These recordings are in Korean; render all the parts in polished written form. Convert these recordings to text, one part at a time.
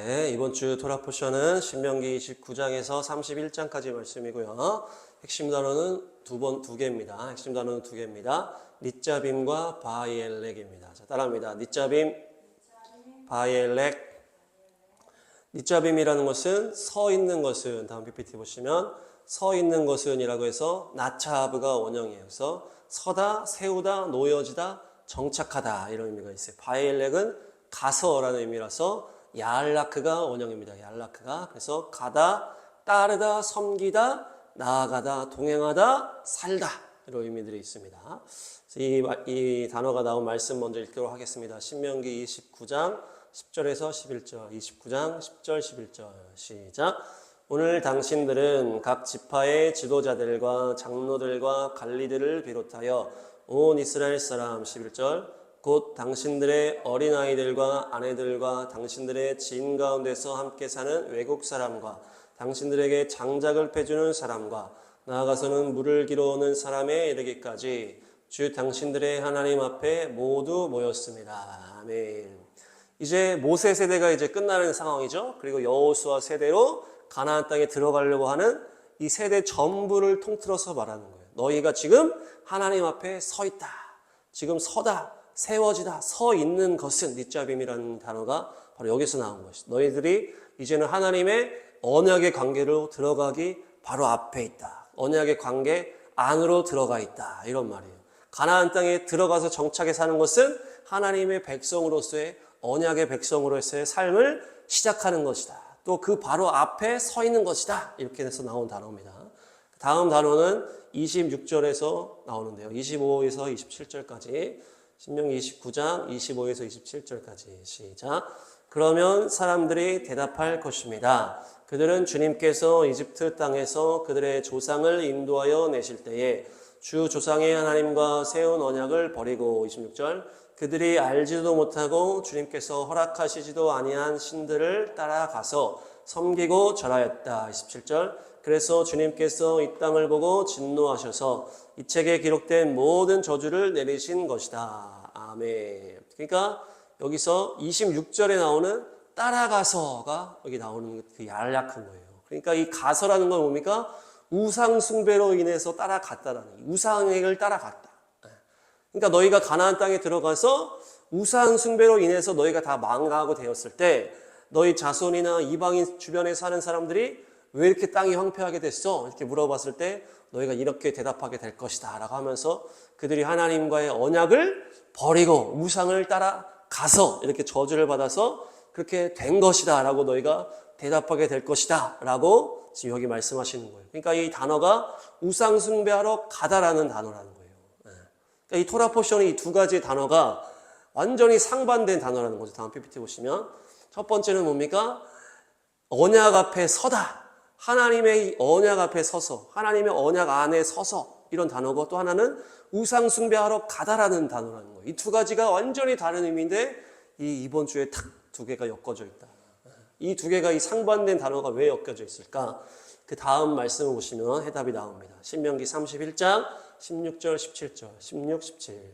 네, 이번 주 토라 포션은 신명기 29장에서 31장까지 말씀이고요. 핵심 단어는 두 개입니다. 핵심 단어는 두 개입니다. 닛자빔과 바이엘렉입니다. 자, 따라합니다. 닛자빔, 바이엘렉. 닛자빔이라는 것은 서 있는 것은, 다음 PPT 보시면 서 있는 것은 이라고 해서 나차하브가 원형이에요. 그래서 서다, 세우다, 놓여지다, 정착하다 이런 의미가 있어요. 바이엘렉은 가서라는 의미라서 야알라크가 원형입니다. 야알라크가. 그래서 가다, 따르다, 섬기다, 나아가다, 동행하다, 살다 이런 의미들이 있습니다. 이 단어가 나온 말씀 먼저 읽도록 하겠습니다. 신명기 29장 10절에서 11절, 29장 10절 11절 시작. 오늘 당신들은 각 지파의 지도자들과 장로들과 관리들을 비롯하여 온 이스라엘 사람 11절 곧 당신들의 어린아이들과 아내들과 당신들의 지인 가운데서 함께 사는 외국 사람과 당신들에게 장작을 패주는 사람과 나아가서는 물을 길어오는 사람에 이르기까지 주 당신들의 하나님 앞에 모두 모였습니다. 아멘. 이제 모세 세대가 이제 끝나는 상황이죠. 그리고 여호수아 세대로 가나안 땅에 들어가려고 하는 이 세대 전부를 통틀어서 말하는 거예요. 너희가 지금 하나님 앞에 서 있다. 지금 서다. 세워지다, 서 있는 것은 닛자빔이라는 단어가 바로 여기서 나온 것이다. 너희들이 이제는 하나님의 언약의 관계로 들어가기 바로 앞에 있다. 언약의 관계 안으로 들어가 있다. 이런 말이에요. 가나안 땅에 들어가서 정착해 사는 것은 하나님의 백성으로서의 언약의 백성으로서의 삶을 시작하는 것이다. 또 그 바로 앞에 서 있는 것이다. 이렇게 해서 나온 단어입니다. 다음 단어는 26절에서 나오는데요. 25에서 27절까지 신명기 29장 25에서 27절까지 시작. 그러면 사람들이 대답할 것입니다. 그들은 주님께서 이집트 땅에서 그들의 조상을 인도하여 내실 때에 주 조상의 하나님과 세운 언약을 버리고 26절 그들이 알지도 못하고 주님께서 허락하시지도 아니한 신들을 따라가서 섬기고 절하였다. 27절 그래서 주님께서 이 땅을 보고 진노하셔서 이 책에 기록된 모든 저주를 내리신 것이다. 아멘. 그러니까 여기서 26절에 나오는 따라가서가 여기 나오는 그 야알락한 거예요. 그러니까 이 가서라는 건 뭡니까? 우상 숭배로 인해서 따라갔다라는 우상을 따라갔다. 그러니까 너희가 가나안 땅에 들어가서 우상 숭배로 인해서 너희가 다 망하고 되었을 때 너희 자손이나 이방인 주변에 사는 사람들이 왜 이렇게 땅이 황폐하게 됐어? 이렇게 물어봤을 때 너희가 이렇게 대답하게 될 것이다 라고 하면서 그들이 하나님과의 언약을 버리고 우상을 따라가서 이렇게 저주를 받아서 그렇게 된 것이다 라고 너희가 대답하게 될 것이다 라고 지금 여기 말씀하시는 거예요. 그러니까 이 단어가 우상 숭배하러 가다라는 단어라는 거예요. 그러니까 이 토라 포션의 이 두 가지 단어가 완전히 상반된 단어라는 거죠. 다음 PPT 보시면 첫 번째는 뭡니까? 언약 앞에 서다. 하나님의 언약 앞에 서서 하나님의 언약 안에 서서 이런 단어고 또 하나는 우상 숭배하러 가다라는 단어라는 거예요. 이 두 가지가 완전히 다른 의미인데 이번 주에 딱 두 개가 엮어져 있다. 이 두 개가 이 상반된 단어가 왜 엮여져 있을까? 그 다음 말씀을 보시면 해답이 나옵니다. 신명기 31장 16절 17절 16, 17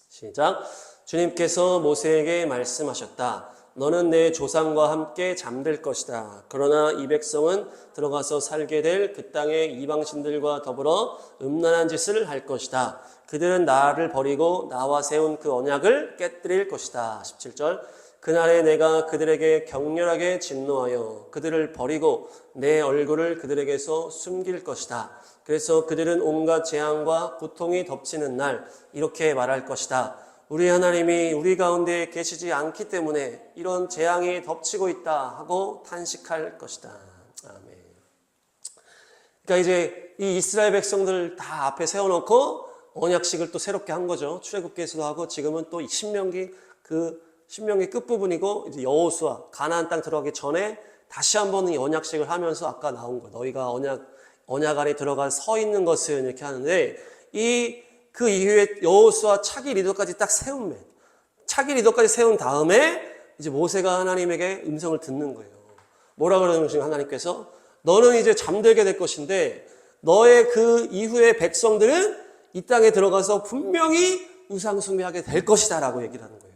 시작. 주님께서 모세에게 말씀하셨다. 너는 내 조상과 함께 잠들 것이다. 그러나 이 백성은 들어가서 살게 될 그 땅의 이방신들과 더불어 음란한 짓을 할 것이다. 그들은 나를 버리고 나와 세운 그 언약을 깨뜨릴 것이다. 17절 그날에 내가 그들에게 격렬하게 진노하여 그들을 버리고 내 얼굴을 그들에게서 숨길 것이다. 그래서 그들은 온갖 재앙과 고통이 덮치는 날 이렇게 말할 것이다. 우리 하나님이 우리 가운데 계시지 않기 때문에 이런 재앙이 덮치고 있다 하고 탄식할 것이다. 아멘. 그러니까 이제 이 이스라엘 백성들 다 앞에 세워놓고 언약식을 또 새롭게 한 거죠. 출애굽기에서도 하고 지금은 또 신명기 끝부분이고 이제 여호수아 가나안 땅 들어가기 전에 다시 한번 이 언약식을 하면서 아까 나온 거 너희가 언약 안에 들어가 서 있는 것은 이렇게 하는데 그 이후에 여호수아 차기 리더까지 딱 차기 리더까지 세운 다음에 이제 모세가 하나님에게 음성을 듣는 거예요. 뭐라 그러는 하나님께서 너는 이제 잠들게 될 것인데 너의 그 이후의 백성들은 이 땅에 들어가서 분명히 우상 숭배하게 될 것이다 라고 얘기를 하는 거예요.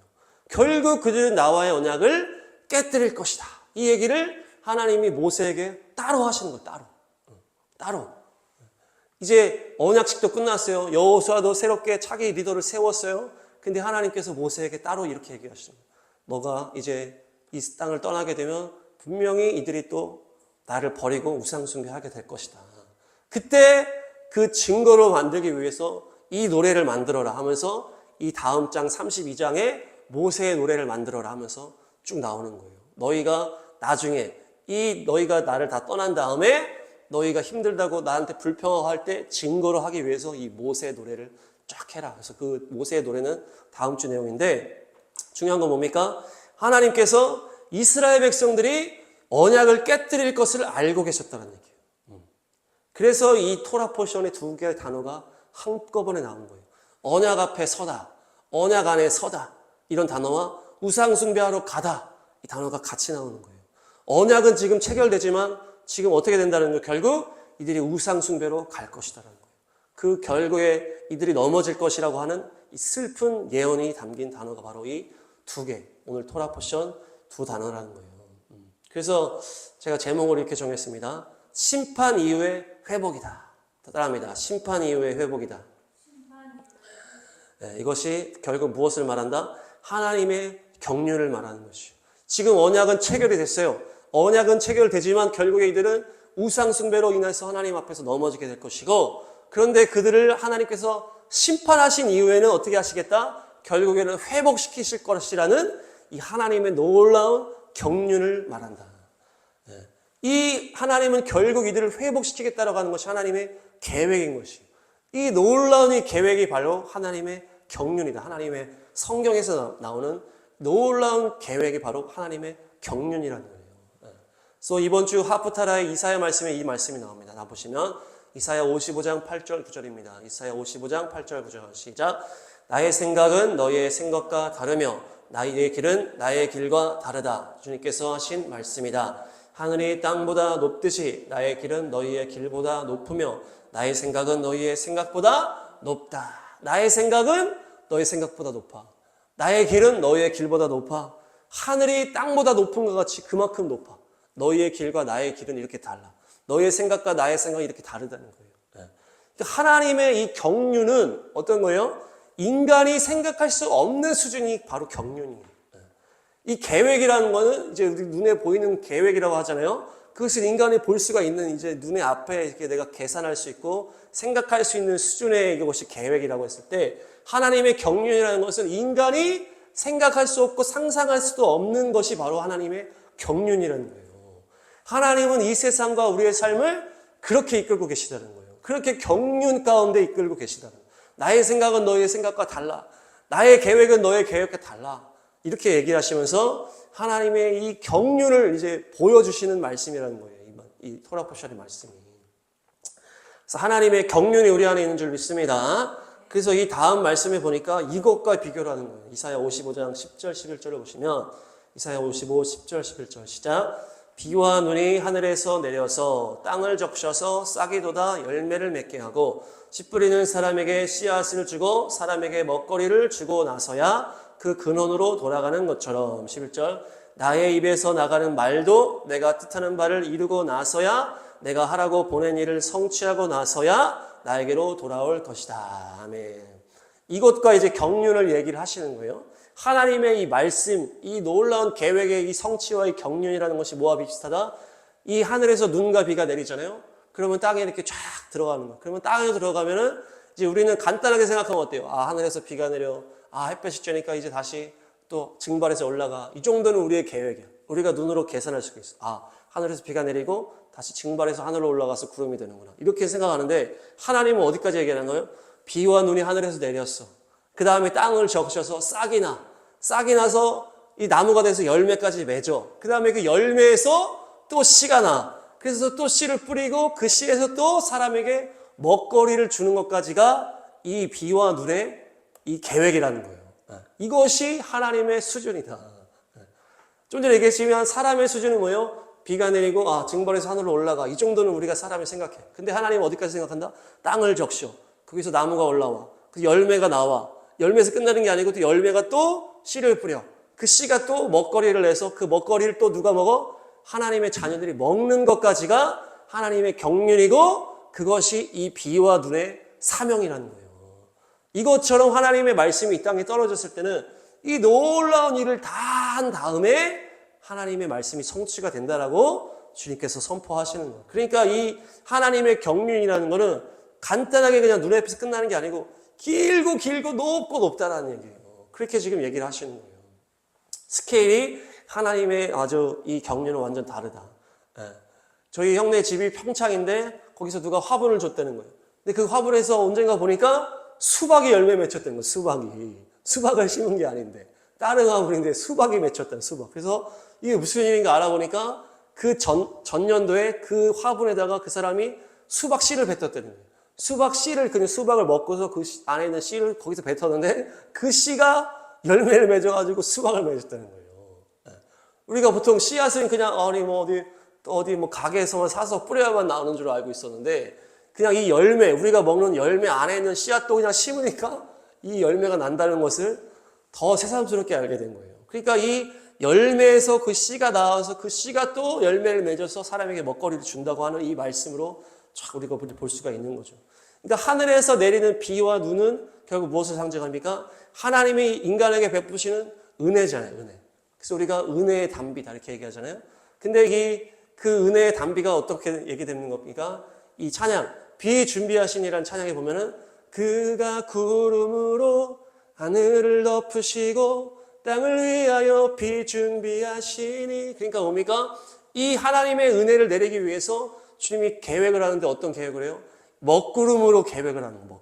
결국 그들은 나와의 언약을 깨뜨릴 것이다. 이 얘기를 하나님이 모세에게 따로 하시는 거예요. 따로. 이제 언약식도 끝났어요. 여호수아도 새롭게 자기 리더를 세웠어요. 근데 하나님께서 모세에게 따로 이렇게 얘기하시는 거예요. 너가 이제 이 땅을 떠나게 되면 분명히 이들이 또 나를 버리고 우상 숭배하게 될 것이다. 그때 그 증거로 만들기 위해서 이 노래를 만들어라 하면서 이 다음 장 32장에 모세의 노래를 만들어라 하면서 쭉 나오는 거예요. 너희가 나중에 너희가 나를 다 떠난 다음에 너희가 힘들다고 나한테 불평할 때 증거로 하기 위해서 이 모세의 노래를 쫙 해라. 그래서 그 모세의 노래는 다음 주 내용인데 중요한 건 뭡니까? 하나님께서 이스라엘 백성들이 언약을 깨뜨릴 것을 알고 계셨다는 얘기예요. 그래서 이 토라 포션의 두 개의 단어가 한꺼번에 나온 거예요. 언약 앞에 서다, 언약 안에 서다 이런 단어와 우상 숭배하러 가다 이 단어가 같이 나오는 거예요. 언약은 지금 체결되지만 지금 어떻게 된다는 거예요? 결국 이들이 우상 숭배로 갈 것이다라는 거예요. 그 결국에 이들이 넘어질 것이라고 하는 이 슬픈 예언이 담긴 단어가 바로 이 두 개, 오늘 토라 포션 두 단어라는 거예요. 그래서 제가 제목을 이렇게 정했습니다. 심판 이후의 회복이다. 따라합니다. 심판 이후의 회복이다. 네, 이것이 결국 무엇을 말한다? 하나님의 경륜을 말하는 것이죠. 지금 언약은 체결이 됐어요. 언약은 체결되지만 결국에 이들은 우상 숭배로 인해서 하나님 앞에서 넘어지게 될 것이고, 그런데 그들을 하나님께서 심판하신 이후에는 어떻게 하시겠다? 결국에는 회복시키실 것이라는 이 하나님의 놀라운 경륜을 말한다. 이 하나님은 결국 이들을 회복시키겠다라고 하는 것이 하나님의 계획인 것이에요. 이 놀라운 이 계획이 바로 하나님의 경륜이다. 하나님의 성경에서 나오는 놀라운 계획이 바로 하나님의 경륜이라는 거예요. 그래서 이번 주 하프타라의 이사야 말씀에 이 말씀이 나옵니다. 나 보시면 이사야 55장 8절 9절입니다. 이사야 55장 8절 9절 시작. 나의 생각은 너희의 생각과 다르며 나의 길은 나의 길과 다르다. 주님께서 하신 말씀이다. 하늘이 땅보다 높듯이 나의 길은 너희의 길보다 높으며 나의 생각은 너희의 생각보다 높다. 나의 생각은 너의 생각보다 높아. 나의 길은 너희의 길보다 높아. 하늘이 땅보다 높은 것 같이 그만큼 높아. 너희의 길과 나의 길은 이렇게 달라. 너희의 생각과 나의 생각이 이렇게 다르다는 거예요. 그러니까 하나님의 이 경륜은 어떤 거예요? 인간이 생각할 수 없는 수준이 바로 경륜이에요. 이 계획이라는 거는 이제 우리 눈에 보이는 계획이라고 하잖아요. 그것을 인간이 볼 수가 있는 이제 눈에 앞에 이렇게 내가 계산할 수 있고 생각할 수 있는 수준의 이것이 계획이라고 했을 때, 하나님의 경륜이라는 것은 인간이 생각할 수 없고 상상할 수도 없는 것이 바로 하나님의 경륜이라는 거예요. 하나님은 이 세상과 우리의 삶을 그렇게 이끌고 계시다는 거예요. 그렇게 경륜 가운데 이끌고 계시다는 거예요. 나의 생각은 너의 생각과 달라. 나의 계획은 너의 계획과 달라. 이렇게 얘기를 하시면서 하나님의 이 경륜을 이제 보여주시는 말씀이라는 거예요. 이 토라 포션의 말씀이. 그래서 하나님의 경륜이 우리 안에 있는 줄 믿습니다. 그래서 이 다음 말씀에 보니까 이것과 비교를 하는 거예요. 이사야 55장 10절 11절을 보시면 이사야 55 10절 11절 시작. 비와 눈이 하늘에서 내려서 땅을 적셔서 싹이 돋아 열매를 맺게 하고 씨 뿌리는 사람에게 씨앗을 주고 사람에게 먹거리를 주고 나서야 그 근원으로 돌아가는 것처럼 11절 나의 입에서 나가는 말도 내가 뜻하는 바를 이루고 나서야 내가 하라고 보낸 일을 성취하고 나서야 나에게로 돌아올 것이다. 아멘. 이것과 이제 경륜을 얘기를 하시는 거예요. 하나님의 이 말씀, 이 놀라운 계획의 이 성취와 이 경륜이라는 것이 뭐와 비슷하다? 이 하늘에서 눈과 비가 내리잖아요. 그러면 땅에 이렇게 쫙 들어가는 거예요. 그러면 땅에 들어가면은 이제 우리는 간단하게 생각하면 어때요? 아, 하늘에서 비가 내려. 아, 햇볕이 쬐니까 이제 다시 또 증발해서 올라가. 이 정도는 우리의 계획이야. 우리가 눈으로 계산할 수가 있어. 아, 하늘에서 비가 내리고 다시 증발해서 하늘로 올라가서 구름이 되는구나. 이렇게 생각하는데 하나님은 어디까지 얘기하는 거예요? 비와 눈이 하늘에서 내렸어. 그 다음에 땅을 적셔서 싹이 나. 싹이 나서 이 나무가 돼서 열매까지 맺어. 그 다음에 그 열매에서 또 씨가 나. 그래서 또 씨를 뿌리고 그 씨에서 또 사람에게 먹거리를 주는 것까지가 이 비와 눈의 이 계획이라는 거예요. 이것이 하나님의 수준이다. 좀 전에 얘기했지만 사람의 수준은 뭐예요? 비가 내리고 증발해서 하늘로 올라가. 이 정도는 우리가 사람이 생각해. 근데 하나님은 어디까지 생각한다? 땅을 적셔. 거기서 나무가 올라와. 그 열매가 나와. 열매에서 끝나는 게 아니고 또 열매가 또 씨를 뿌려. 그 씨가 또 먹거리를 내서 그 먹거리를 또 누가 먹어? 하나님의 자녀들이 먹는 것까지가 하나님의 경륜이고 그것이 이 비와 눈의 사명이라는 거예요. 이것처럼 하나님의 말씀이 이 땅에 떨어졌을 때는 이 놀라운 일을 다 한 다음에 하나님의 말씀이 성취가 된다라고 주님께서 선포하시는 거예요. 그러니까 이 하나님의 경륜이라는 거는 간단하게 그냥 눈에 앞에서 끝나는 게 아니고 길고 길고 높고 높다라는 얘기예요. 그렇게 지금 얘기를 하시는 거예요. 스케일이 하나님의 아주 이 경륜은 완전 다르다. 저희 형네 집이 평창인데 거기서 누가 화분을 줬다는 거예요. 근데 그 화분에서 언젠가 보니까 수박이 열매 맺혔다는 거예요. 수박을 심은 게 아닌데 다른 화분인데 수박이 맺혔다는 수박. 그래서 이게 무슨 일인가 알아보니까 그 전년도에 그 화분에다가 그 사람이 수박 씨를 뱉었다는 거예요. 수박 씨를 그냥 수박을 먹고서 그 안에 있는 씨를 거기서 뱉었는데 그 씨가 열매를 맺어가지고 수박을 맺었다는 거예요. 우리가 보통 씨앗은 그냥 어디 가게에서만 사서 뿌려야만 나오는 줄 알고 있었는데 그냥 이 열매, 우리가 먹는 열매 안에 있는 씨앗도 그냥 심으니까 이 열매가 난다는 것을 더 새삼스럽게 알게 된 거예요. 그러니까 이 열매에서 그 씨가 나와서 그 씨가 또 열매를 맺어서 사람에게 먹거리를 준다고 하는 이 말씀으로 쫙 우리가 볼 수가 있는 거죠. 그러니까 하늘에서 내리는 비와 눈은 결국 무엇을 상징합니까? 하나님이 인간에게 베푸시는 은혜잖아요, 은혜. 그래서 우리가 은혜의 단비다 이렇게 얘기하잖아요. 근데 그 은혜의 단비가 어떻게 얘기되는 겁니까? 이 찬양, 비 준비하시니라는 찬양에 보면은 그가 구름으로 하늘을 덮으시고 땅을 위하여 비 준비하시니. 그러니까 뭡니까? 이 하나님의 은혜를 내리기 위해서 주님이 계획을 하는데 어떤 계획을 해요? 먹구름으로 계획을 하는 거예요.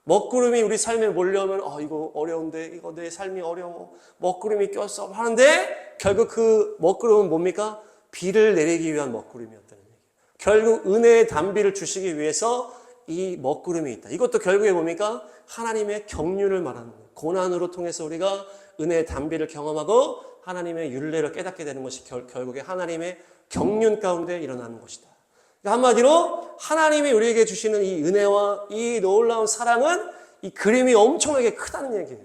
먹구름이 우리 삶에 몰려오면 이거 어려운데 이거 내 삶이 어려워. 먹구름이 꼈어 하는데 결국 그 먹구름은 뭡니까? 비를 내리기 위한 먹구름이었다는 얘기예요. 결국 은혜의 단비를 주시기 위해서 이 먹구름이 있다. 이것도 결국에 뭡니까? 하나님의 경륜을 말하는 거예요. 고난으로 통해서 우리가 은혜의 단비를 경험하고 하나님의 율례를 깨닫게 되는 것이 결국에 하나님의 경륜 가운데 일어나는 것이다. 그러니까 한마디로 하나님이 우리에게 주시는 이 은혜와 이 놀라운 사랑은 이 그림이 엄청나게 크다는 얘기예요.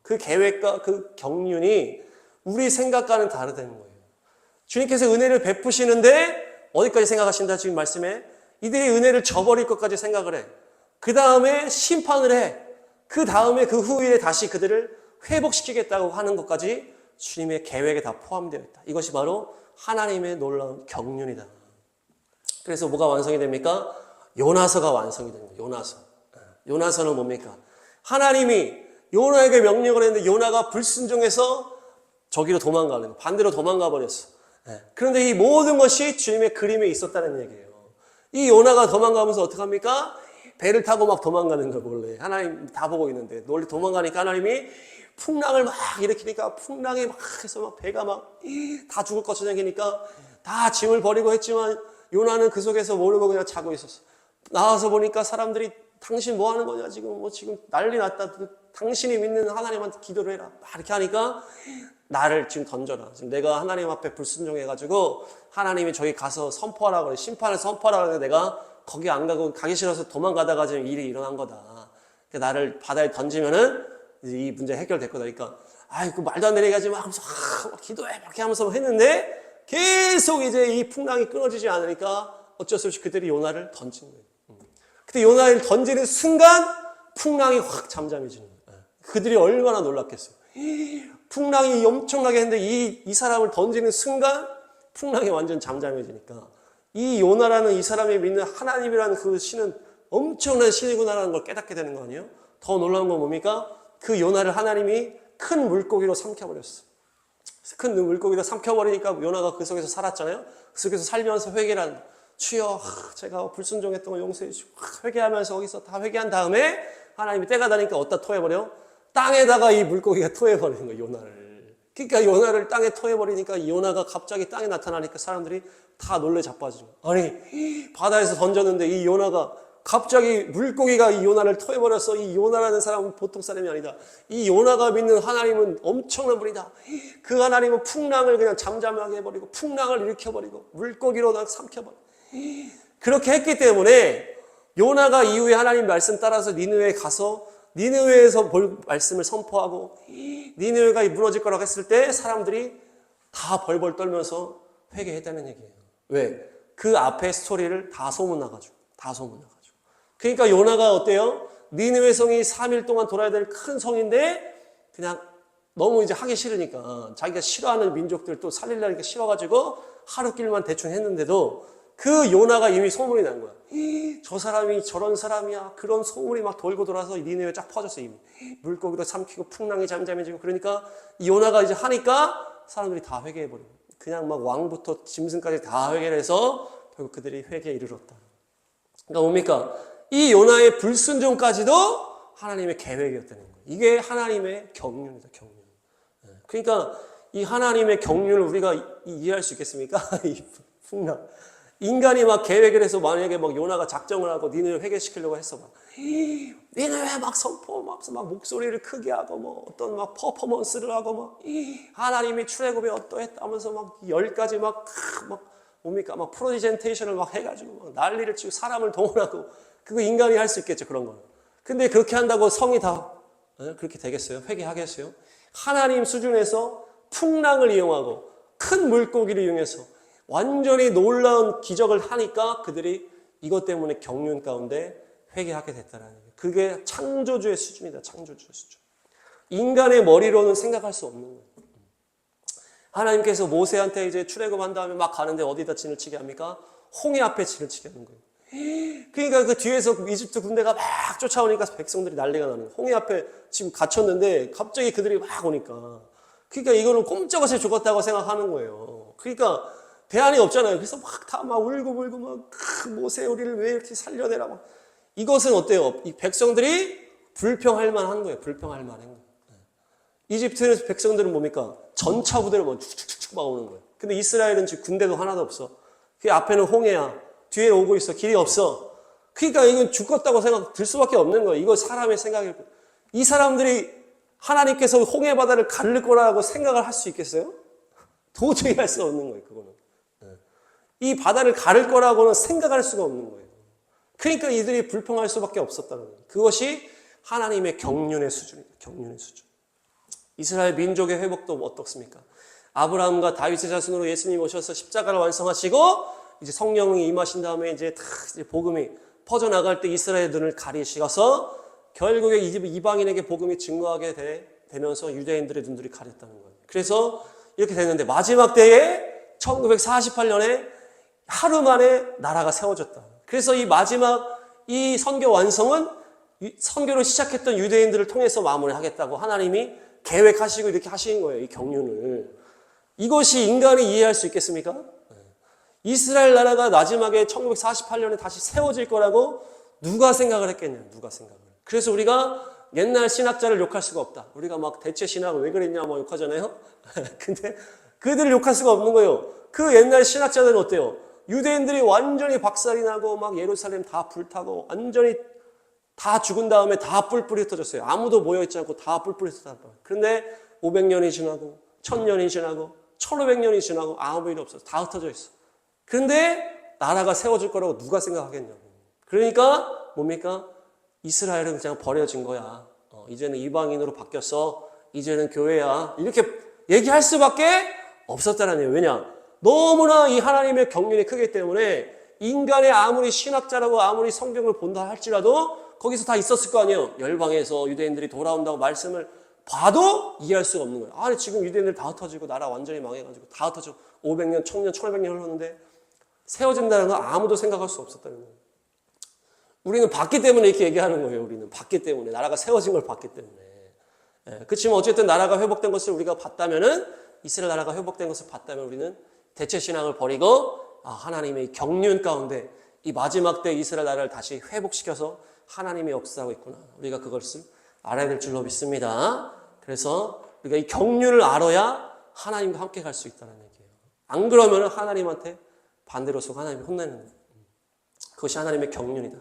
그 계획과 그 경륜이 우리 생각과는 다르다는 거예요. 주님께서 은혜를 베푸시는데 어디까지 생각하신다 지금 말씀에? 이들이 은혜를 저버릴 것까지 생각을 해. 그 다음에 심판을 해. 그 다음에 그 후일에 다시 그들을 회복시키겠다고 하는 것까지 주님의 계획에 다 포함되어 있다. 이것이 바로 하나님의 놀라운 경륜이다. 그래서 뭐가 완성이 됩니까? 요나서가 완성이 됩니다. 요나서는 뭡니까? 하나님이 요나에게 명령을 했는데 요나가 불순종해서 저기로 도망가는 거예요. 반대로 도망가 버렸어. 그런데 이 모든 것이 주님의 그림에 있었다는 얘기예요. 이 요나가 도망가면서 어떡합니까? 배를 타고 막 도망가는 거 몰래. 하나님 다 보고 있는데 놀래 도망가니까 하나님이 풍랑을 막 일으키니까 풍랑이 막 해서 막 배가 막 다 죽을 것처럼 생기니까 다 짐을 버리고 했지만 요나는 그 속에서 모르고 그냥 자고 있었어. 나와서 보니까 사람들이 당신 뭐 하는 거냐 지금 난리 났다. 당신이 믿는 하나님한테 기도를 해라. 막 이렇게 하니까 나를 지금 던져라. 지금 내가 하나님 앞에 불순종해가지고 하나님이 저기 가서 선포하라고 그래. 심판을 선포하라고 그래. 내가 거기 안 가고 가기 싫어서 도망가다가 지금 일이 일어난 거다. 나를 바다에 던지면은 이제 이 문제 해결될 거다. 그러니까 그 말도 안 되는 얘기 하지 마 하면서 기도해 이렇게 하면서 했는데 계속 이제 이 풍랑이 끊어지지 않으니까 어쩔 수 없이 그들이 요나를 던진 거예요. 근데 요나를 던지는 순간 풍랑이 확 잠잠해지는 거예요. 그들이 얼마나 놀랐겠어요. 풍랑이 엄청나게 했는데 이 사람을 던지는 순간 풍랑이 완전 잠잠해지니까 이 요나라는 이 사람이 믿는 하나님이라는 그 신은 엄청난 신이구나라는 걸 깨닫게 되는 거 아니에요? 더 놀라운 건 뭡니까? 그 요나를 하나님이 큰 물고기로 삼켜버렸어. 큰 물고기로 삼켜버리니까 요나가 그 속에서 살았잖아요. 그 속에서 살면서 회개를 한다. 주여 제가 불순종했던 거 용서해 주시고 회개하면서 거기서 다 회개한 다음에 하나님이 때가 되니까 어디다 토해버려? 땅에다가 이 물고기가 토해버리는 거예요. 요나를. 그러니까 요나를 땅에 토해버리니까 요나가 갑자기 땅에 나타나니까 사람들이 다 놀래 자빠지죠. 아니 바다에서 던졌는데 이 요나가 갑자기 물고기가 이 요나를 토해버렸어. 이 요나라는 사람은 보통 사람이 아니다. 이 요나가 믿는 하나님은 엄청난 분이다. 그 하나님은 풍랑을 그냥 잠잠하게 해버리고 풍랑을 일으켜버리고 물고기로 다 삼켜버려. 그렇게 했기 때문에 요나가 이후에 하나님 말씀 따라서 니느웨에 가서 니느웨에서 말씀을 선포하고 니느웨가 무너질 거라고 했을 때 사람들이 다 벌벌 떨면서 회개했다는 얘기예요. 왜? 그 앞에 스토리를 다 소문나가지고. 그러니까 요나가 어때요? 니느웨 성이 3일 동안 돌아야 될 큰 성인데 그냥 너무 이제 하기 싫으니까 자기가 싫어하는 민족들 또 살리려니까 싫어가지고 하루길만 대충 했는데도 그 요나가 이미 소문이 난 거야. 저 사람이 저런 사람이야. 그런 소문이 막 돌고 돌아서 니느웨에 쫙 퍼졌어 이미. 물고기도 삼키고 풍랑이 잠잠해지고 그러니까 이 요나가 이제 하니까 사람들이 다 회개해버리고 그냥 막 왕부터 짐승까지 다 회개를 해서 결국 그들이 회개에 이르렀다. 그러니까 뭡니까? 이 요나의 불순종까지도 하나님의 계획이었다는 거예요. 이게 하나님의 경륜이다, 경륜. 그러니까 이 하나님의 경륜을 우리가 이해할 수 있겠습니까? 이 풍랑. 인간이 막 계획을 해서 만약에 막 요나가 작정을 하고 니네를 회개시키려고 했어. 막. 니네 막 선포하면서 막 목소리를 크게 하고 뭐 어떤 막 퍼포먼스를 하고 막 하나님이 출애굽에 어떠했다면서 막 10가지 막 뭡니까? 막 프로젠테이션을 막 해가지고 막 난리를 치고 사람을 동원하고 그거 인간이 할 수 있겠죠, 그런 건. 근데 그렇게 한다고 성이 다 그렇게 되겠어요? 회개하겠어요? 하나님 수준에서 풍랑을 이용하고 큰 물고기를 이용해서 완전히 놀라운 기적을 하니까 그들이 이것 때문에 경륜 가운데 회개하게 됐다는 거예요. 그게 창조주의 수준이다. 창조주의 수준. 인간의 머리로는 생각할 수 없는 거예요. 하나님께서 모세한테 이제 출애굽한 다음에 막 가는데 어디다 진을 치게 합니까? 홍해 앞에 진을 치게 하는 거예요. 그러니까 그 뒤에서 이집트 군대가 막 쫓아오니까 백성들이 난리가 나는 거예요. 홍해 앞에 지금 갇혔는데 갑자기 그들이 막 오니까. 그러니까 이거는 꼼짝없이 죽었다고 생각하는 거예요. 그러니까 대안이 없잖아요. 그래서 막 다 막 울고 막 모세 우리를 왜 이렇게 살려내라 막. 이것은 어때요? 이 백성들이 불평할 만한 거예요. 불평할 만한 거예요. 이집트 백성들은 뭡니까? 전차 부대로 막 쭉쭉쭉 막 오는 거예요. 근데 이스라엘은 지금 군대도 하나도 없어. 그 앞에는 홍해야. 뒤에 오고 있어. 길이 없어. 그러니까 이건 죽었다고 생각 들 수밖에 없는 거예요. 이거 사람의 생각일 거예요. 이 사람들이 하나님께서 홍해 바다를 가를 거라고 생각을 할 수 있겠어요? 도저히 할 수 없는 거예요. 그거는. 이 바다를 가를 거라고는 생각할 수가 없는 거예요. 그러니까 이들이 불평할 수밖에 없었다는 거예요. 그것이 하나님의 경륜의 수준입니다. 경륜의 수준. 이스라엘 민족의 회복도 어떻습니까? 아브라함과 다윗의 자손으로 예수님이 오셔서 십자가를 완성하시고 이제 성령이 임하신 다음에 이제 복음이 퍼져나갈 때 이스라엘 눈을 가리시어서 결국에 이방인에게 복음이 증거하게 되면서 유대인들의 눈들이 가렸다는 거예요. 그래서 이렇게 됐는데 마지막 때에 1948년에 하루 만에 나라가 세워졌다. 그래서 이 마지막 이 선교 완성은 선교를 시작했던 유대인들을 통해서 마무리하겠다고 하나님이 계획하시고 이렇게 하신 거예요. 이 경륜을. 이것이 인간이 이해할 수 있겠습니까? 이스라엘 나라가 마지막에 1948년에 다시 세워질 거라고 누가 생각을 했겠냐. 누가 생각을. 그래서 우리가 옛날 신학자를 욕할 수가 없다. 우리가 막 대체 신학을 왜 그랬냐 뭐 욕하잖아요. 근데 그들을 욕할 수가 없는 거예요. 그 옛날 신학자들은 어때요? 유대인들이 완전히 박살이 나고 막 예루살렘 다 불타고 완전히 다 죽은 다음에 다 뿔뿔이 흩어졌어요. 아무도 모여있지 않고 다 뿔뿔이 흩어졌다. 그런데 500년이 지나고 1000년이 지나고 1500년이 지나고 아무 일 없어. 다 흩어져 있어. 그런데 나라가 세워질 거라고 누가 생각하겠냐고. 그러니까 뭡니까? 이스라엘은 그냥 버려진 거야. 이제는 이방인으로 바뀌었어. 이제는 교회야. 이렇게 얘기할 수밖에 없었다는 거예요. 왜냐? 너무나 이 하나님의 경륜이 크기 때문에 인간의 아무리 신학자라고 아무리 성경을 본다 할지라도 거기서 다 있었을 거 아니에요. 열방에서 유대인들이 돌아온다고 말씀을 봐도 이해할 수가 없는 거예요. 아니 지금 유대인들 다 흩어지고 나라 완전히 망해가지고 다 흩어지고 500년, 1000년, 1500년 흘렀는데 세워진다는 건 아무도 생각할 수 없었다는 거예요. 우리는 봤기 때문에 이렇게 얘기하는 거예요. 우리는 봤기 때문에. 나라가 세워진 걸 봤기 때문에. 그렇지만 어쨌든 나라가 회복된 것을 우리가 봤다면은 이스라엘 나라가 회복된 것을 봤다면 우리는 대체 신앙을 버리고 하나님의 경륜 가운데 이 마지막 때 이스라엘 나라를 다시 회복시켜서 하나님이 역사하고 있구나. 우리가 그것을 알아야 될 줄로 믿습니다. 그래서 우리가 이 경륜을 알아야 하나님과 함께 갈 수 있다는 얘기예요. 안 그러면 하나님한테 반대로서 하나님이 혼내는 거예요. 그것이 하나님의 경륜이다.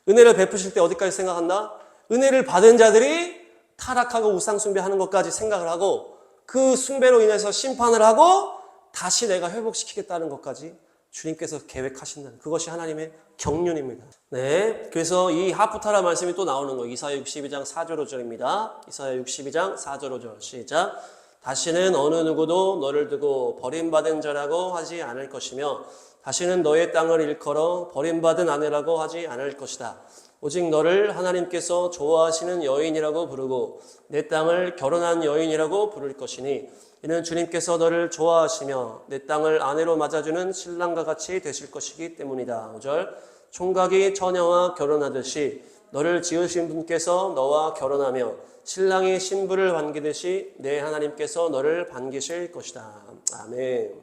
은혜를 베푸실 때 어디까지 생각한다? 은혜를 받은 자들이 타락하고 우상 숭배하는 것까지 생각을 하고 그 숭배로 인해서 심판을 하고 다시 내가 회복시키겠다는 것까지 주님께서 계획하신다는 그것이 하나님의 경륜입니다. 네, 그래서 이 하프타라 말씀이 또 나오는 거예요. 이사야 62장 4절 5절입니다. 이사야 62장 4절 5절 시작. 다시는 어느 누구도 너를 두고 버림받은 자라고 하지 않을 것이며 다시는 너의 땅을 일컬어 버림받은 아내라고 하지 않을 것이다. 오직 너를 하나님께서 좋아하시는 여인이라고 부르고 내 땅을 결혼한 여인이라고 부를 것이니 이는 주님께서 너를 좋아하시며 내 땅을 아내로 맞아주는 신랑과 같이 되실 것이기 때문이다. 5절 총각이 처녀와 결혼하듯이 너를 지으신 분께서 너와 결혼하며 신랑이 신부를 반기듯이 내 하나님께서 너를 반기실 것이다. 아멘.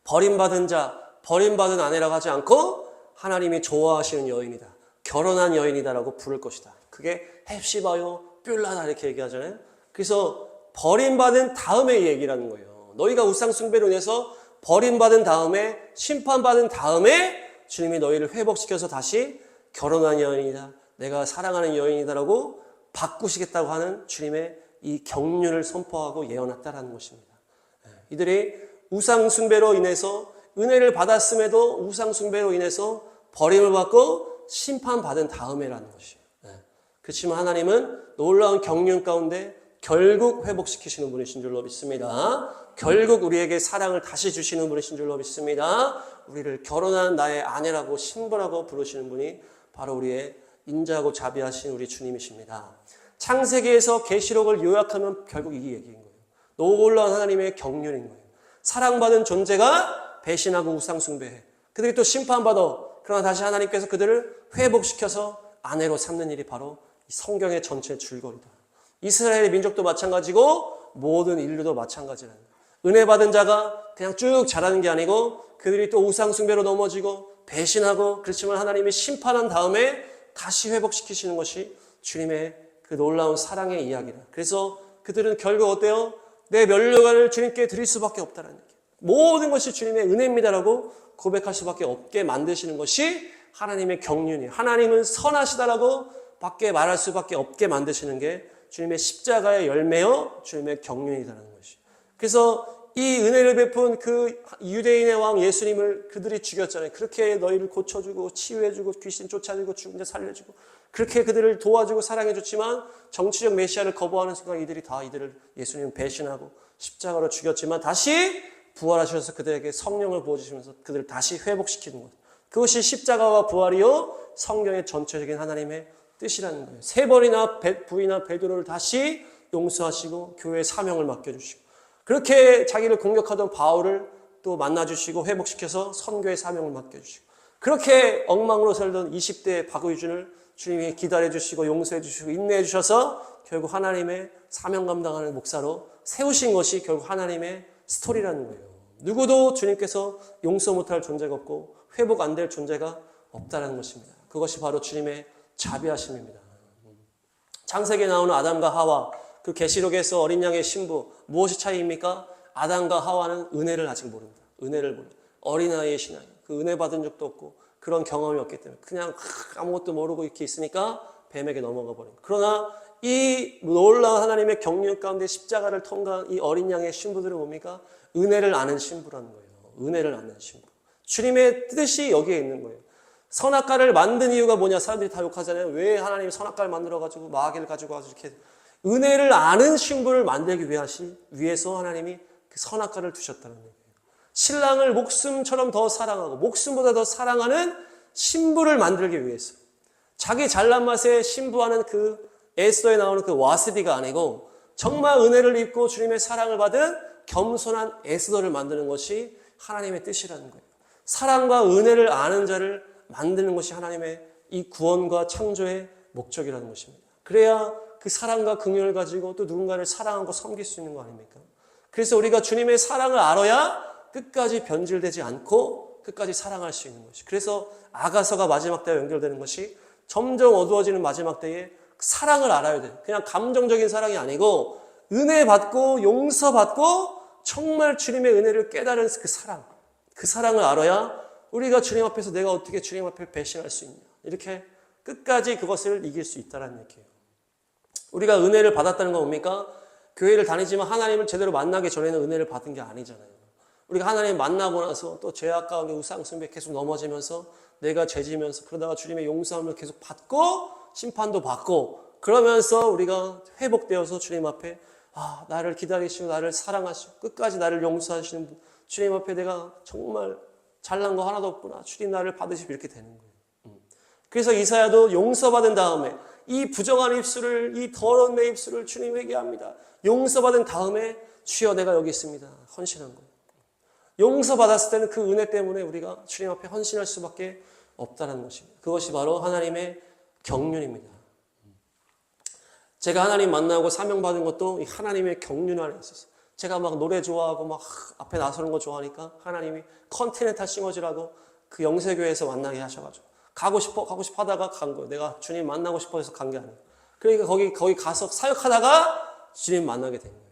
버림받은 자, 버림받은 아내라고 하지 않고 하나님이 좋아하시는 여인이다. 결혼한 여인이다라고 부를 것이다. 그게 헵시바요, 뷸라다 이렇게 얘기하잖아요. 그래서 버림받은 다음에 얘기라는 거예요. 너희가 우상 숭배로 인해서 버림받은 다음에 심판받은 다음에 주님이 너희를 회복시켜서 다시 결혼한 여인이다. 내가 사랑하는 여인이다라고 바꾸시겠다고 하는 주님의 이 경륜을 선포하고 예언했다라는 것입니다. 이들이 우상 숭배로 인해서 은혜를 받았음에도 우상 숭배로 인해서 버림을 받고 심판받은 다음에라는 것이에요. 그렇지만 하나님은 놀라운 경륜 가운데 결국 회복시키시는 분이신 줄로 믿습니다. 결국 우리에게 사랑을 다시 주시는 분이신 줄로 믿습니다. 우리를 결혼한 나의 아내라고 신부라고 부르시는 분이 바로 우리의 인자하고 자비하신 우리 주님이십니다. 창세기에서 계시록을 요약하면 결국 이 얘기인 거예요. 놀라운 하나님의 경륜인 거예요. 사랑받은 존재가 배신하고 우상 숭배해. 그들이 또 심판받아. 그러나 다시 하나님께서 그들을 회복시켜서 아내로 삼는 일이 바로 이 성경의 전체 줄거리다. 이스라엘의 민족도 마찬가지고 모든 인류도 마찬가지라는 거예요. 은혜 받은 자가 그냥 쭉 자라는 게 아니고 그들이 또 우상 숭배로 넘어지고 배신하고 그렇지만 하나님이 심판한 다음에 다시 회복시키시는 것이 주님의 그 놀라운 사랑의 이야기다. 그래서 그들은 결국 어때요? 내 면류관을 주님께 드릴 수밖에 없다는 얘기. 모든 것이 주님의 은혜입니다라고 고백할 수밖에 없게 만드시는 것이 하나님의 경륜이에요. 하나님은 선하시다라고 밖에 말할 수밖에 없게 만드시는 게 주님의 십자가의 열매요 주님의 경륜이라는 것이. 그래서 이 은혜를 베푼 그 유대인의 왕 예수님을 그들이 죽였잖아요. 그렇게 너희를 고쳐주고 치유해주고 귀신 쫓아주고 죽은 자 살려주고 그렇게 그들을 도와주고 사랑해줬지만 정치적 메시아를 거부하는 순간 이들을 예수님은 배신하고 십자가로 죽였지만 다시 부활하셔서 그들에게 성령을 부어주시면서 그들을 다시 회복시키는 것. 그것이 십자가와 부활이요 성경의 전체적인 하나님의 뜻이라는 거예요. 세 번이나 부인한 베드로를 다시 용서하시고 교회의 사명을 맡겨주시고 그렇게 자기를 공격하던 바울을 또 만나주시고 회복시켜서 선교의 사명을 맡겨주시고 그렇게 엉망으로 살던 20대 박의준을 주님이 기다려주시고 용서해주시고 인내해주셔서 결국 하나님의 사명 감당하는 목사로 세우신 것이 결국 하나님의 스토리라는 거예요. 누구도 주님께서 용서 못할 존재가 없고 회복 안 될 존재가 없다는 것입니다. 그것이 바로 주님의 자비하심입니다. 창세기에 나오는 아담과 하와, 그 계시록에서 어린 양의 신부, 무엇이 차이입니까? 아담과 하와는 은혜를 아직 모릅니다. 은혜를 모릅니다. 어린아이의 신앙이에요. 그 은혜 받은 적도 없고 그런 경험이 없기 때문에 그냥 아무것도 모르고 이렇게 있으니까 뱀에게 넘어가 버린 거예요. 그러나 이 놀라운 하나님의 경륜 가운데 십자가를 통과한 이 어린 양의 신부들은 뭡니까? 은혜를 아는 신부라는 거예요. 은혜를 아는 신부. 주님의 뜻이 여기에 있는 거예요. 선악과를 만든 이유가 뭐냐? 사람들이 다 욕하잖아요. 왜 하나님이 선악과를 만들어가지고 마귀를 가지고 와서 이렇게 은혜를 아는 신부를 만들기 위해서 하나님이 그 선악과를 두셨다는 거예요. 신랑을 목숨처럼 더 사랑하고 목숨보다 더 사랑하는 신부를 만들기 위해서 자기 잘난 맛에 신부하는 그 에스더에 나오는 그 와스디가 아니고 정말 은혜를 입고 주님의 사랑을 받은 겸손한 에스더를 만드는 것이 하나님의 뜻이라는 거예요. 사랑과 은혜를 아는 자를 만드는 것이 하나님의 이 구원과 창조의 목적이라는 것입니다. 그래야 그 사랑과 긍휼을 가지고 또 누군가를 사랑하고 섬길 수 있는 거 아닙니까? 그래서 우리가 주님의 사랑을 알아야 끝까지 변질되지 않고 끝까지 사랑할 수 있는 것이. 그래서 아가서가 마지막 때와 연결되는 것이 점점 어두워지는 마지막 때에 사랑을 알아야 돼요. 그냥 감정적인 사랑이 아니고 은혜 받고 용서받고 정말 주님의 은혜를 깨달은 그 사랑. 그 사랑을 알아야 우리가 주님 앞에서 내가 어떻게 주님 앞에 배신할 수 있냐. 이렇게 끝까지 그것을 이길 수 있다는 얘기예요. 우리가 은혜를 받았다는 건 뭡니까? 교회를 다니지만 하나님을 제대로 만나기 전에는 은혜를 받은 게 아니잖아요. 우리가 하나님 만나고 나서 또 죄악 가운데 우상 숭배 계속 넘어지면서 내가 죄지면서 그러다가 주님의 용서함을 계속 받고 심판도 받고 그러면서 우리가 회복되어서 주님 앞에 나를 기다리시고 나를 사랑하시고 끝까지 나를 용서하시는 분, 주님 앞에 내가 정말 잘난 거 하나도 없구나, 주님 나를 받으시고 이렇게 되는 거예요. 그래서 이사야도 용서받은 다음에 이 부정한 입술을, 이 더러운 내 입술을 주님에게 합니다. 용서받은 다음에 주여 내가 여기 있습니다, 헌신한 거예요. 용서받았을 때는 그 은혜 때문에 우리가 주님 앞에 헌신할 수밖에 없다는 것입니다. 그것이 바로 하나님의 경륜입니다. 제가 하나님 만나고 사명받은 것도 이 하나님의 경륜 안에 있었어요. 제가 막 노래 좋아하고 막 앞에 나서는 거 좋아하니까 하나님이 컨티넨탈 싱어즈라고 그 영세교회에서 만나게 하셔가지고 가고 싶어 하다가 간 거예요. 내가 주님 만나고 싶어 해서 간 게 아니에요. 그러니까 거기 가서 사역하다가 주님 만나게 된 거예요.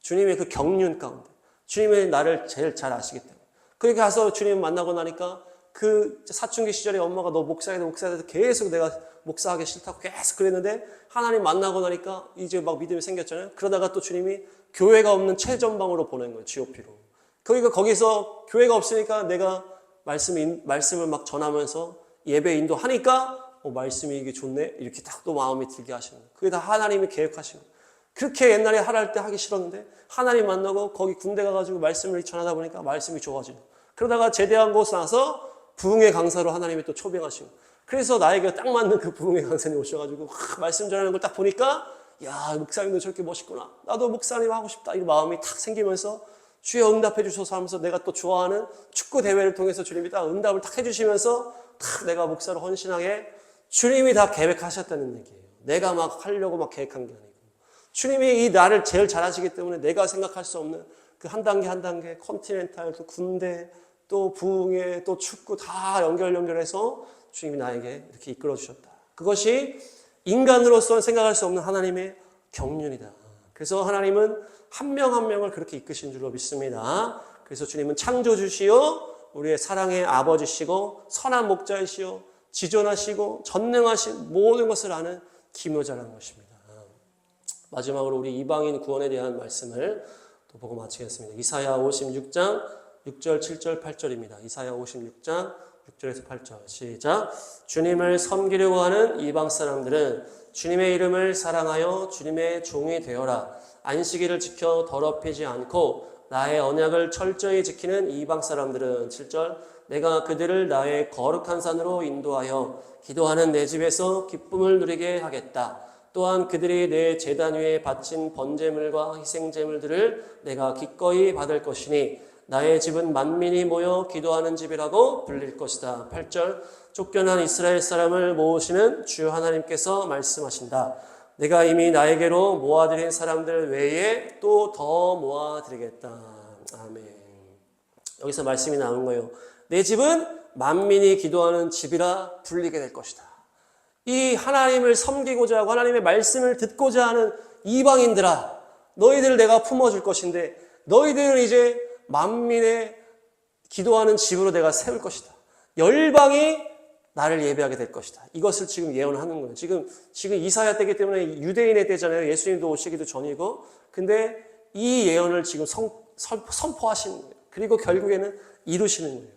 주님의 그 경륜 가운데. 주님이 나를 제일 잘 아시기 때문에. 그렇게 가서 주님 만나고 나니까 그 사춘기 시절에 엄마가 너 목사해야 돼 계속 내가 목사하기 싫다고 계속 그랬는데 하나님 만나고 나니까 이제 막 믿음이 생겼잖아요. 그러다가 또 주님이 교회가 없는 최전방으로 보낸 거예요. GOP로. 그러니까 거기서 교회가 없으니까 내가 말씀을 막 전하면서 예배 인도하니까 말씀이 이게 좋네 이렇게 딱 또 마음이 들게 하시는 거예요. 그게 다 하나님이 계획하신 거예요. 그렇게 옛날에 할 때 하기 싫었는데 하나님 만나고 거기 군대 가가지고 말씀을 전하다 보니까 말씀이 좋아지고 그러다가 제대한 곳 나서 부흥의 강사로 하나님이 또 초빙하시고 그래서 나에게 딱 맞는 그 부흥의 강사님 오셔가지고 말씀 전하는 걸 딱 보니까 야 목사님도 저렇게 멋있구나, 나도 목사님 하고 싶다, 이 마음이 탁 생기면서 주여 응답해 주소서 하면서 내가 또 좋아하는 축구 대회를 통해서 주님이 딱 응답을 딱 해주시면서 딱 내가 목사로 헌신하게 주님이 다 계획하셨다는 얘기예요. 내가 막 하려고 막 계획한 게 아니고 주님이 이 나를 제일 잘 아시기 때문에 내가 생각할 수 없는 그 한 단계 한 단계 컨티넨탈, 또 군대, 또 부흥회, 또 축구 다 연결해서 주님이 나에게 이렇게 이끌어 주셨다. 그것이 인간으로서는 생각할 수 없는 하나님의 경륜이다. 그래서 하나님은 한 명 한 명을 그렇게 이끄신 줄로 믿습니다. 그래서 주님은 창조주시요 우리의 사랑의 아버지시고 선한 목자이시요 지존하시고 전능하신 모든 것을 아는 기묘자라는 것입니다. 마지막으로 우리 이방인 구원에 대한 말씀을 또 보고 마치겠습니다. 이사야 56장 6절, 7절, 8절입니다. 이사야 56장 6절에서 8절 시작. 주님을 섬기려고 하는 이방 사람들은 주님의 이름을 사랑하여 주님의 종이 되어라. 안식일을 지켜 더럽히지 않고 나의 언약을 철저히 지키는 이방 사람들은 7절 내가 그들을 나의 거룩한 산으로 인도하여 기도하는 내 집에서 기쁨을 누리게 하겠다. 또한 그들이 내 제단 위에 바친 번제물과 희생제물들을 내가 기꺼이 받을 것이니 나의 집은 만민이 모여 기도하는 집이라고 불릴 것이다. 8절 쫓겨난 이스라엘 사람을 모으시는 주 하나님께서 말씀하신다. 내가 이미 나에게로 모아드린 사람들 외에 또 더 모아드리겠다. 아멘. 여기서 말씀이 나온 거예요. 내 집은 만민이 기도하는 집이라 불리게 될 것이다. 이 하나님을 섬기고자 하고 하나님의 말씀을 듣고자 하는 이방인들아, 너희들을 내가 품어줄 것인데 너희들은 이제 만민의 기도하는 집으로 내가 세울 것이다. 열방이 나를 예배하게 될 것이다. 이것을 지금 예언하는 거예요. 지금 이사야 때이기 때문에 유대인의 때잖아요. 예수님도 오시기도 전이고. 근데 이 예언을 지금 선포하시는 거예요. 그리고 결국에는 이루시는 거예요.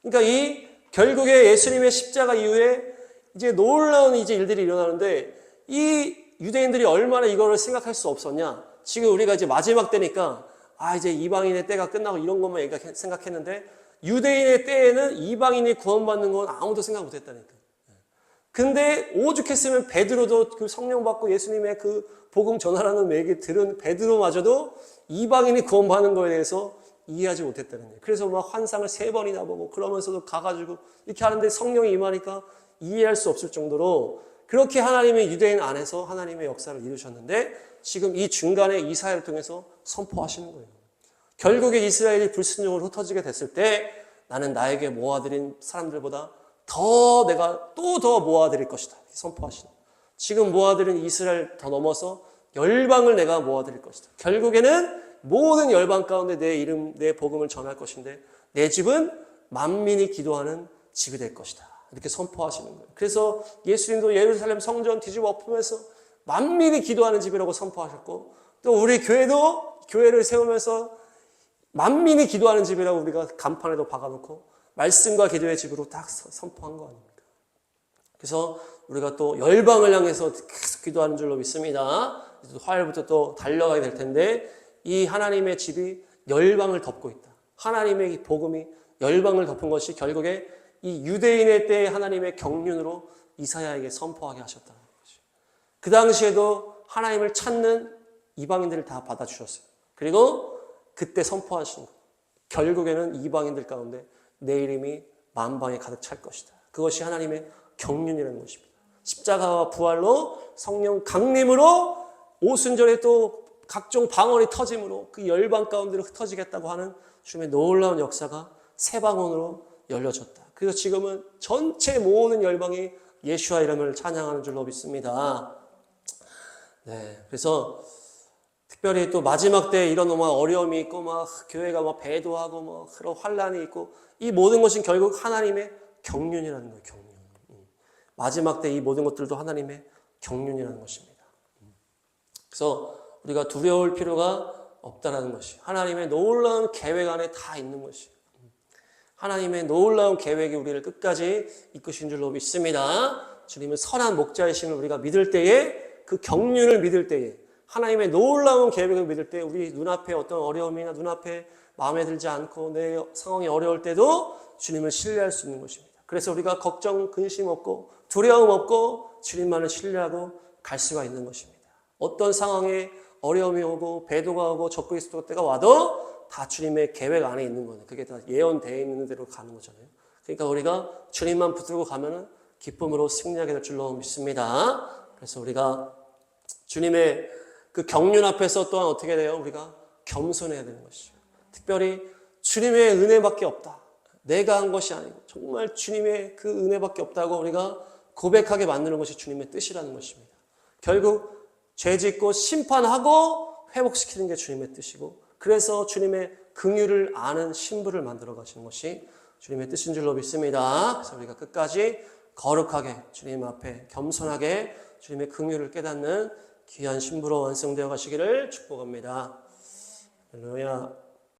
그러니까 이 결국에 예수님의 십자가 이후에 이제 놀라운 이제 일들이 일어나는데 이 유대인들이 얼마나 이거를 생각할 수 없었냐. 지금 우리가 이제 마지막 때니까 이제 이방인의 때가 끝나고 이런 것만 생각했는데 유대인의 때에는 이방인이 구원받는 건 아무도 생각 못했다니까. 근데 오죽했으면 베드로도 그 성령 받고 예수님의 그 복음 전하라는 얘기 들은 베드로마저도 이방인이 구원받는 거에 대해서 이해하지 못했다는 거예요. 그래서 막 환상을 3번이나 보고 그러면서도 가가지고 이렇게 하는데 성령이 임하니까 이해할 수 없을 정도로 그렇게 하나님의 유대인 안에서 하나님의 역사를 이루셨는데 지금 이 중간에 이사야를 통해서 선포하시는 거예요. 결국에 이스라엘이 불순종으로 흩어지게 됐을 때 나는 나에게 모아드린 사람들보다 내가 또 더 모아드릴 것이다. 선포하시는 거예요. 지금 모아드린 이스라엘 더 넘어서 열방을 내가 모아드릴 것이다. 결국에는 모든 열방 가운데 내 이름, 내 복음을 전할 것인데 내 집은 만민이 기도하는 집이 될 것이다. 이렇게 선포하시는 거예요. 그래서 예수님도 예루살렘 성전 뒤집어 엎으면서 만민이 기도하는 집이라고 선포하셨고 또 우리 교회도 교회를 세우면서 만민이 기도하는 집이라고 우리가 간판에도 박아놓고 말씀과 기도의 집으로 딱 선포한 거 아닙니까? 그래서 우리가 또 열방을 향해서 계속 기도하는 줄로 믿습니다. 화요일부터 또 달려가게 될 텐데 이 하나님의 집이 열방을 덮고 있다. 하나님의 이 복음이 열방을 덮은 것이 결국에 이 유대인의 때에 하나님의 경륜으로 이사야에게 선포하게 하셨다는 것이죠. 그 당시에도 하나님을 찾는 이방인들을 다 받아주셨어요. 그리고 그때 선포하신 것. 결국에는 이방인들 가운데 내 이름이 만방에 가득 찰 것이다. 그것이 하나님의 경륜이라는 것입니다. 십자가와 부활로 성령 강림으로 오순절에 또 각종 방언이 터짐으로 그 열방 가운데로 흩어지겠다고 하는 주님의 놀라운 역사가 새 방언으로 열려졌다. 그래서 지금은 전체 모든 열방이 예수와 이름을 찬양하는 줄로 믿습니다. 네, 그래서 특별히 또 마지막 때에 이런 막 어려움이 있고 막 교회가 막 배도하고 뭐 그런 환란이 있고 이 모든 것은 결국 하나님의 경륜이라는 거예요. 경륜. 마지막 때 이 모든 것들도 하나님의 경륜이라는 것입니다. 그래서 우리가 두려울 필요가 없다라는 것이 하나님의 놀라운 계획 안에 다 있는 것이 하나님의 놀라운 계획이 우리를 끝까지 이끄신 줄로 믿습니다. 주님은 선한 목자이심을 우리가 믿을 때에 그 경륜을 믿을 때에 하나님의 놀라운 계획을 믿을 때 우리 눈앞에 어떤 어려움이나 눈앞에 마음에 들지 않고 내 상황이 어려울 때도 주님을 신뢰할 수 있는 것입니다. 그래서 우리가 걱정, 근심 없고 두려움 없고 주님만을 신뢰하고 갈 수가 있는 것입니다. 어떤 상황에 어려움이 오고 배도가 오고 적그리스도 때가 와도 다 주님의 계획 안에 있는 거예요. 그게 다 예언되어 있는 대로 가는 거잖아요. 그러니까 우리가 주님만 붙들고 가면은 기쁨으로 승리하게 될 줄로 믿습니다. 그래서 우리가 주님의 그 경륜 앞에서 또한 어떻게 돼요? 우리가 겸손해야 되는 것이죠. 특별히 주님의 은혜밖에 없다. 내가 한 것이 아니고 정말 주님의 그 은혜밖에 없다고 우리가 고백하게 만드는 것이 주님의 뜻이라는 것입니다. 결국 죄 짓고 심판하고 회복시키는 게 주님의 뜻이고 그래서 주님의 긍휼을 아는 신부를 만들어 가시는 것이 주님의 뜻인 줄로 믿습니다. 그래서 우리가 끝까지 거룩하게 주님 앞에 겸손하게 주님의 긍휼을 깨닫는 귀한 신부로 완성되어 가시기를 축복합니다. 할렐루야.